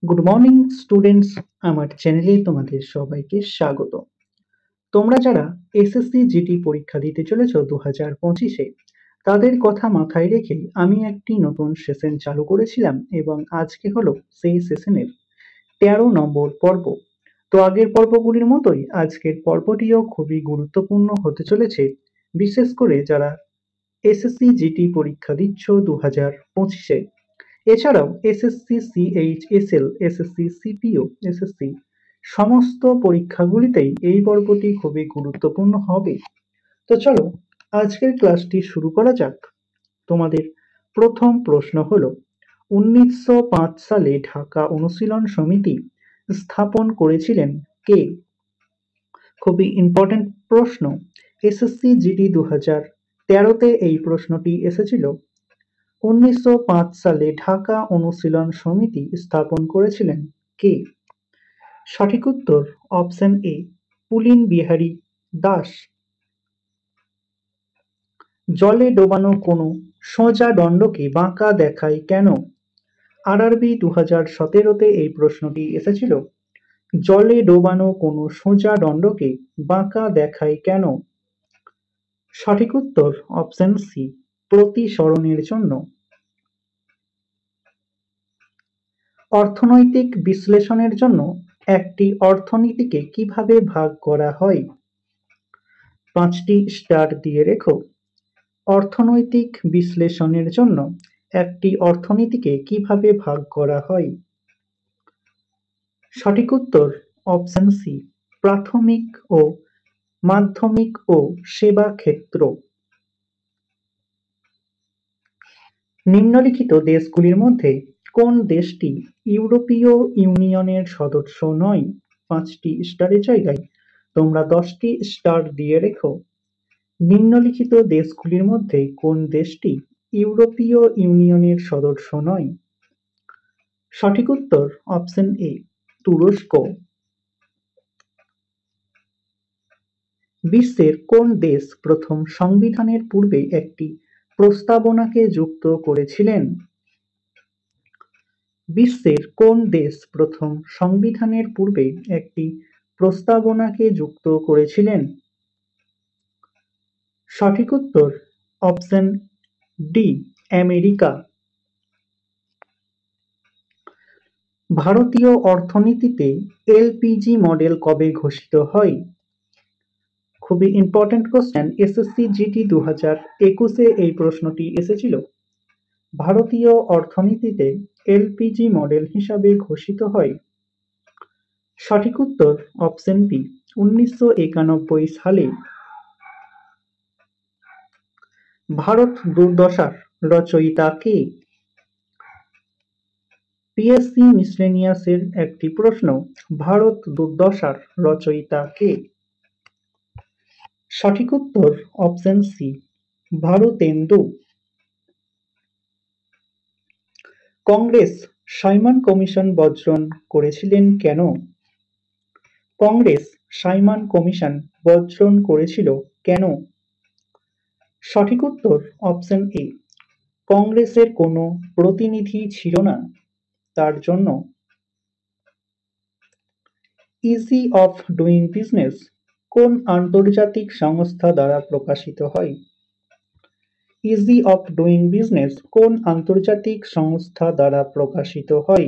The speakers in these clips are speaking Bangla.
গুড মর্নিং স্টুডেন্টস, আমার চ্যানেলে তোমাদের সবাইকে স্বাগত। তোমরা যারা এসএসসি জিডি পরীক্ষা দিতে চলেছো 2025-এ, তাদের কথা মাথায় রেখে আমি একটি নতুন সেশন চালু করেছিলাম এবং আজকে হলো সেই সেশনের 13 নম্বর পর্ব। তো আগের পর্বগুলির মতোই আজকের পর্বটিও খুবই গুরুত্বপূর্ণ হতে চলেছে, বিশেষ করে যারা এসএসসি জিডি পরীক্ষা দিচ্ছ 2025-এ। এছাড়াও SSC CHSL, SSC CPO, SSC সমস্ত পরীক্ষাগুলিতেই এই পর্বটি খুবই গুরুত্বপূর্ণ হবে। তো চলো আজকের ক্লাসটি শুরু করা যাক। তোমাদের প্রথম প্রশ্ন হলো, 1905 সালে ঢাকা অনুশীলন সমিতি স্থাপন করেছিলেন কে? খুবই ইম্পর্টেন্ট প্রশ্ন। এসএসসি জিডি 2013-তে এই প্রশ্নটি এসেছিল। 1905 সালে ঢাকা অনুশীলন সমিতি স্থাপন করেছিলেন কে? সঠিক উত্তর অপশন এ, পুলিন বিহারী দাস। জলে ডোবানো কোনো সোজা দণ্ডকে বাঁকা দেখায় কেন? আরআরবি 2017-তে এই প্রশ্নটি এসেছিল। জলে ডোবানো কোনো সোজা দণ্ডকে বাঁকা দেখায় কেন? সঠিক উত্তর অপশন সি, প্রতিসরণের জন্য। অর্থনৈতিক বিশ্লেষণের জন্য একটি অর্থনীতিকে কিভাবে ভাগ করা হয়? 5টি স্টার দিয়ে রেখো। অর্থনৈতিক বিশ্লেষণের জন্য একটি অর্থনীতিকে কিভাবে ভাগ করা হয়? সঠিক উত্তর অপশন সি, প্রাথমিক ও মাধ্যমিক ও সেবা ক্ষেত্র। নিম্নলিখিত দেশগুলির মধ্যে কোন দেশটি ইউরোপীয় ইউনিয়নের সদস্য নয়? 5টি স্টারের জায়গায় তোমরা 10টি স্টার দিয়ে রেখো। নিম্নলিখিত দেশগুলির মধ্যে কোন দেশটি ইউরোপীয় ইউনিয়নের সদস্য নয়? সঠিক উত্তর অপশন এ, তুরস্ক। বিশ্বের কোন দেশ প্রথম সংবিধানের পূর্বে একটি প্রস্তাবনাকে যুক্ত করেছিলেন? বিশ্বের কোন দেশ প্রথম সংবিধানের পূর্বে একটি প্রস্তাবনাকে যুক্ত করেছিলেন? সঠিক উত্তর অপশন ডি, আমেরিকা। ভারতীয় অর্থনীতিতে এলপিজি মডেল কবে ঘোষিত হয়? খুবই ইম্পর্টেন্ট কোশ্চেন, এসএসসি জিডি 2021-এ এই প্রশ্নটি এসেছিল। ভারতীয় অর্থনীতিতে এলপিজি মডেল হিসাবে ঘোষিত হয়। সঠিক উত্তর অপশন বি, 1991 সালে। ভারত দুর্দশার রচয়িতা কে? পিএসসি মিসলেনিয়াসের একটি প্রশ্ন, ভারত দুর্দশার রচয়িতা কে? সঠিক উত্তর option C, Bharatendu. Congress Simon commission বর্জন করেছিলেন কেন? কংগ্রেস সাইমন কমিশন বর্জন করেছিল কেন? সঠিক উত্তর অপশন এ, কংগ্রেসের কোনো প্রতিনিধি ছিল না, তার জন্য। ইজি অফ ডুইং বিজনেস কোন আন্তর্জাতিক সংস্থা দ্বারা প্রকাশিত হয়? ইজি অফ ডুইং বিজনেস কোন আন্তর্জাতিক সংস্থা দ্বারা প্রকাশিত হয়?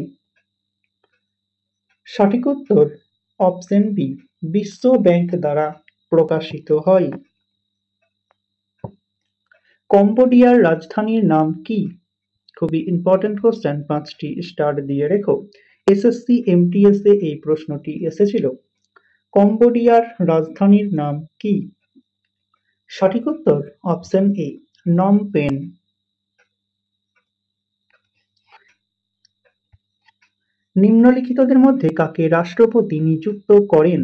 সঠিক উত্তর অপশন বি, বিশ্ব ব্যাংক দ্বারা প্রকাশিত হয়। কম্বোডিয়ার রাজধানীর নাম কি? খুবই ইম্পর্টেন্ট কোশ্চেন, 5টি স্টার দিয়ে রেখো। এসএসসি এমটিএস এ এই প্রশ্নটি এসেছিল। কম্বোডিয়ার রাজধানীর নাম কি? সঠিক উত্তর অপশন এ, নম পেন। নিম্নলিখিতদের মধ্যে কাকে রাষ্ট্রপতি নিযুক্ত করেন?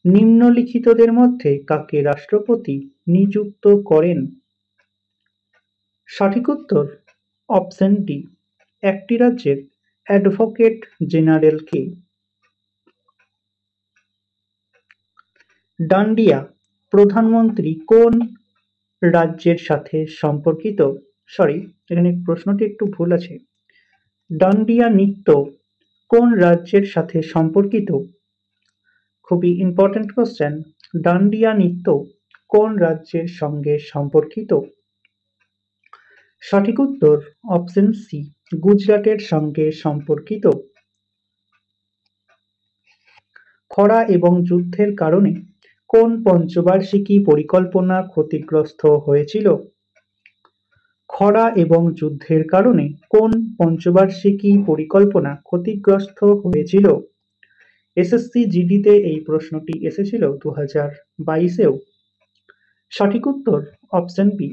নিম্নলিখিতদের মধ্যে কাকে রাষ্ট্রপতি নিযুক্ত করেন? সঠিক উত্তর অপশন ডি, একটি রাজ্যের অ্যাডভোকেট জেনারেলকে। ডান্ডিয়া প্রধানমন্ত্রী কোন রাজ্যের সাথে সম্পর্কিত? সরি, এখানে প্রশ্নটি একটু ভুল আছে। ডান্ডিয়া নৃত্য কোন রাজ্যের সাথে সম্পর্কিত? খুবই ইম্পর্টেন্ট কোশ্চেন। ডান্ডিয়া নৃত্য কোন রাজ্যের সঙ্গে সম্পর্কিত? সঠিক উত্তর অপশন সি, গুজরাটের সঙ্গে সম্পর্কিত। খরা এবং যুদ্ধের কারণে কোন পঞ্চবার্ষিকী পরিকল্পনা ক্ষতিগ্রস্ত হয়েছিল? খরা এবং যুদ্ধের কারণে কোন পঞ্চবার্ষিকী পরিকল্পনা ক্ষতিগ্রস্ত হয়েছিল? এসএসসি জিডিতে এই প্রশ্নটি এসেছিল 2022-এও। সঠিক উত্তর অপশন বি,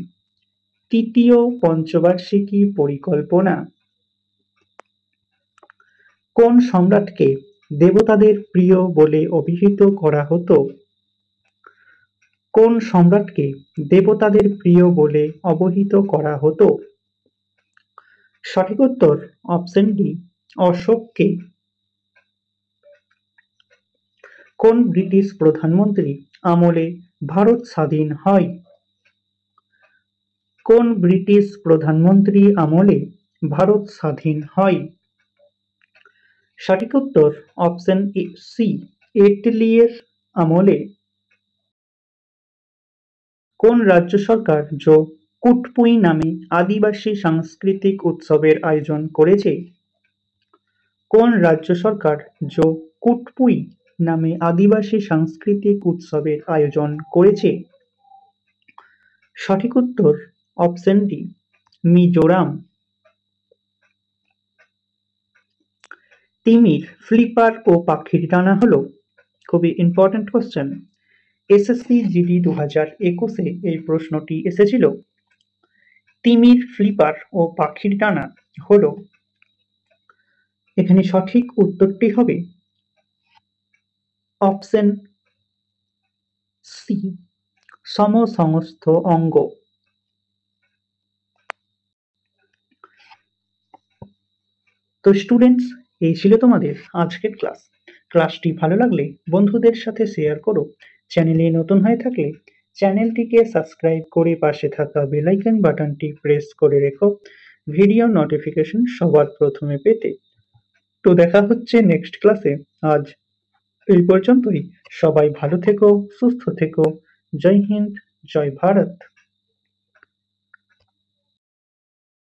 তৃতীয় পঞ্চবার্ষিকী পরিকল্পনা। কোন সম্রাটকে দেবতাদের প্রিয় বলে অভিহিত করা হতো? কোন সম্রাটকে দেবতাদের প্রিয় বলে অবহিত করা হতো? সঠিক উত্তর অপশন ডি, অশোককে। কোন ব্রিটিশ প্রধানমন্ত্রী আমলে ভারত স্বাধীন হয়? কোন ব্রিটিশ প্রধানমন্ত্রী আমলে ভারত স্বাধীন হয়? সঠিক উত্তর অপশন সি, এটলির আমলে। কোন রাজ্য সরকার জো কুটপুই নামে আদিবাসী সাংস্কৃতিক উৎসবের আয়োজন করেছে? কোন রাজ্য সরকার জো কুটপুই নামে আদিবাসী সাংস্কৃতিক উৎসবের আয়োজন করেছে? সঠিক উত্তর অপশন ডি, মিজোরাম। তিমির, ফ্লিপার ও পাখির ডানা হলো? খুবই ইম্পর্টেন্ট কোশ্চেন। এসএসসি জিডি 2021-এ এই প্রশ্নটি এসেছিল। তিমির, ফ্লিপার ও পাখির ডানা হলো? এখানে সঠিক উত্তরটি হবে অপশন সি, সমসংস্থ অঙ্গ। তো স্টুডেন্টস, এই ছিল তোমাদের আজকের ক্লাস। ক্লাসটি ভালো লাগলে বন্ধুদের সাথে শেয়ার করো। চ্যানেলে নতুন হয়ে থাকলে চ্যানেলটিকে সাবস্ক্রাইব করে পাশে থাকা বেল আইকন বাটনটি প্রেস করে রেখো ভিডিও নোটিফিকেশন সবার প্রথমে পেতে। তো দেখা হচ্ছে নেক্সট ক্লাসে। আজ এই পর্যন্তই। সবাই ভালো থেকো, সুস্থ থেকো। জয় হিন্দ, জয় ভারত।